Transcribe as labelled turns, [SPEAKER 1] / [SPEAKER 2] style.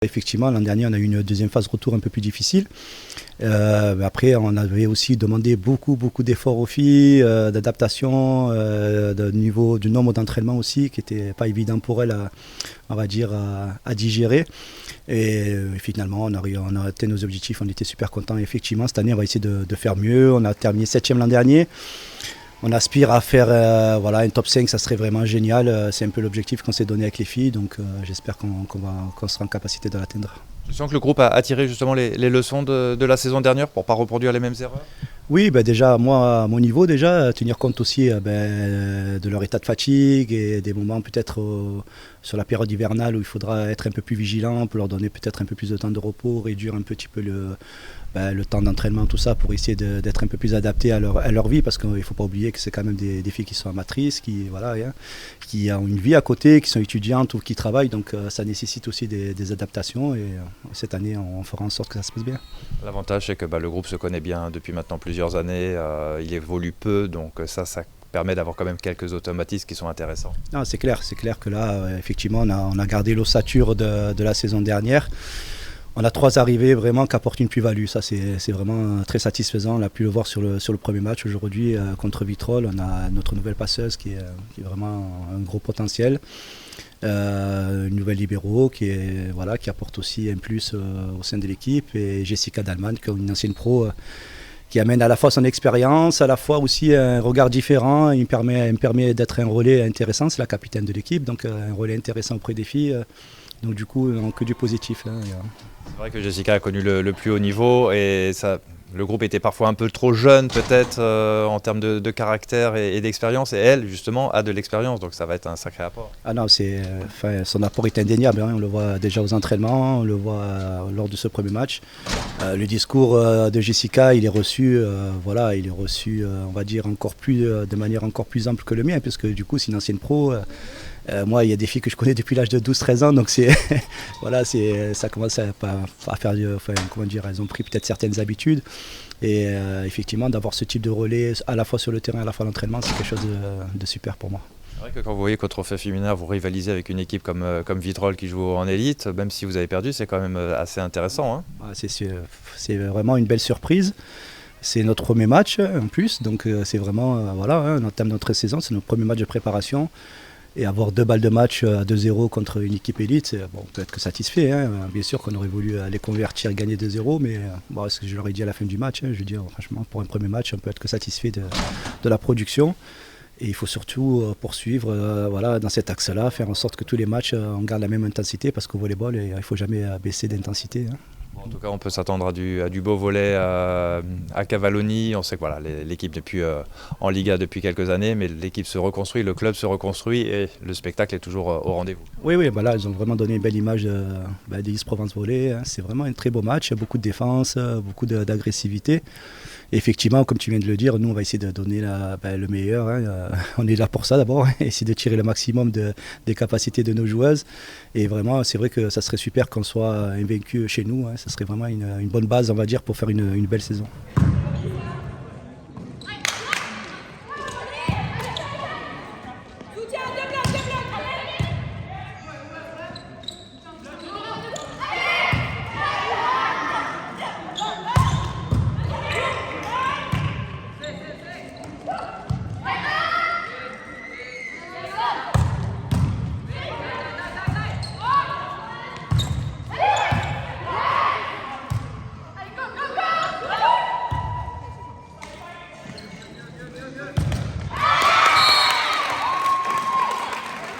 [SPEAKER 1] Effectivement, l'an dernier, on a eu une deuxième phase retour un peu plus difficile. Après, on avait aussi demandé beaucoup d'efforts aux filles, d'adaptation, du nombre d'entraînements aussi, qui n'était pas évident pour elles, à digérer. Et finalement, on a atteint nos objectifs, on était super contents. Effectivement, cette année, on va essayer de faire mieux. On a terminé 7e l'an dernier. On aspire à faire un top 5, ça serait vraiment génial. C'est un peu l'objectif qu'on s'est donné avec les filles, donc j'espère qu'on sera en capacité de l'atteindre.
[SPEAKER 2] Je sens que le groupe a tiré justement les leçons de la saison dernière pour ne pas reproduire les mêmes erreurs.
[SPEAKER 1] Oui, déjà, moi, à mon niveau, tenir compte aussi de leur état de fatigue et des moments peut-être sur la période hivernale où il faudra être un peu plus vigilant pour leur donner peut-être un peu plus de temps de repos, réduire un petit peu le temps d'entraînement, tout ça, pour essayer d'être un peu plus adapté à leur vie, parce qu'il ne faut pas oublier que c'est quand même des filles qui sont amatrices, qui ont une vie à côté, qui sont étudiantes ou qui travaillent, donc ça nécessite aussi des adaptations, et cette année, on fera en sorte que ça se passe bien.
[SPEAKER 2] L'avantage, c'est que le groupe se connaît bien depuis maintenant plusieurs années, il évolue peu, donc ça permet d'avoir quand même quelques automatismes qui sont intéressants.
[SPEAKER 1] Non, c'est clair que là, effectivement, on a gardé l'ossature de la saison dernière. On a 3 arrivées vraiment qui apportent une plus-value. Ça, c'est vraiment très satisfaisant. On a pu le voir sur le premier match aujourd'hui contre Vitrolles. On a notre nouvelle passeuse qui est vraiment un gros potentiel. Une nouvelle libéraux qui apporte aussi un plus au sein de l'équipe. Et Jessica Dalman, qui est une ancienne pro, qui amène à la fois son expérience, à la fois aussi un regard différent. Il me permet d'être un relais intéressant. C'est la capitaine de l'équipe, donc un relais intéressant auprès des filles. Donc du coup, que du positif.
[SPEAKER 2] C'est vrai que Jessica a connu le plus haut niveau et le groupe était parfois un peu trop jeune peut-être en termes de caractère et d'expérience, et elle justement a de l'expérience, donc ça va être un sacré apport.
[SPEAKER 1] Ah non, son apport est indéniable, on le voit déjà aux entraînements, on le voit lors de ce premier match. Le discours de Jessica, il est reçu, on va dire de manière encore plus ample que le mien, puisque du coup c'est une ancienne pro. Moi, il y a des filles que je connais depuis l'âge de 12-13 ans, donc ça commence à faire, elles ont pris peut-être certaines habitudes. Et effectivement, d'avoir ce type de relais à la fois sur le terrain et à la fois à l'entraînement, c'est quelque chose de super pour moi.
[SPEAKER 2] C'est vrai que quand vous voyez qu'au trophée féminin, vous rivalisez avec une équipe comme Vitrolles qui joue en élite, même si vous avez perdu, c'est quand même assez intéressant. Hein.
[SPEAKER 1] C'est vraiment une belle surprise. C'est notre premier match en plus, donc c'est vraiment, on entame notre saison, c'est notre premier match de préparation. Et avoir 2 balles de match à 2-0 contre une équipe élite, on peut être que satisfait. Bien sûr qu'on aurait voulu les convertir et gagner 2-0, mais ce que je leur ai dit à la fin du match, je veux dire, franchement, pour un premier match, on peut être que satisfait de la production. Et il faut surtout poursuivre dans cet axe-là, faire en sorte que tous les matchs, on garde la même intensité, parce qu'au volleyball, il ne faut jamais baisser d'intensité.
[SPEAKER 2] En tout cas, on peut s'attendre à du beau volley à Cavalloni. On sait que l'équipe n'est plus en Liga depuis quelques années, mais l'équipe se reconstruit, le club se reconstruit et le spectacle est toujours au rendez-vous.
[SPEAKER 1] Oui, là, ils ont vraiment donné une belle image des East Provence Volley. C'est vraiment un très beau match, beaucoup de défense, beaucoup d'agressivité. Et effectivement, comme tu viens de le dire, nous, on va essayer de donner le meilleur. On est là pour ça d'abord, essayer de tirer le maximum des capacités de nos joueuses. Et vraiment, c'est vrai que ça serait super qu'on soit invaincu chez nous. Ça serait vraiment une bonne base, on va dire, pour faire une belle saison.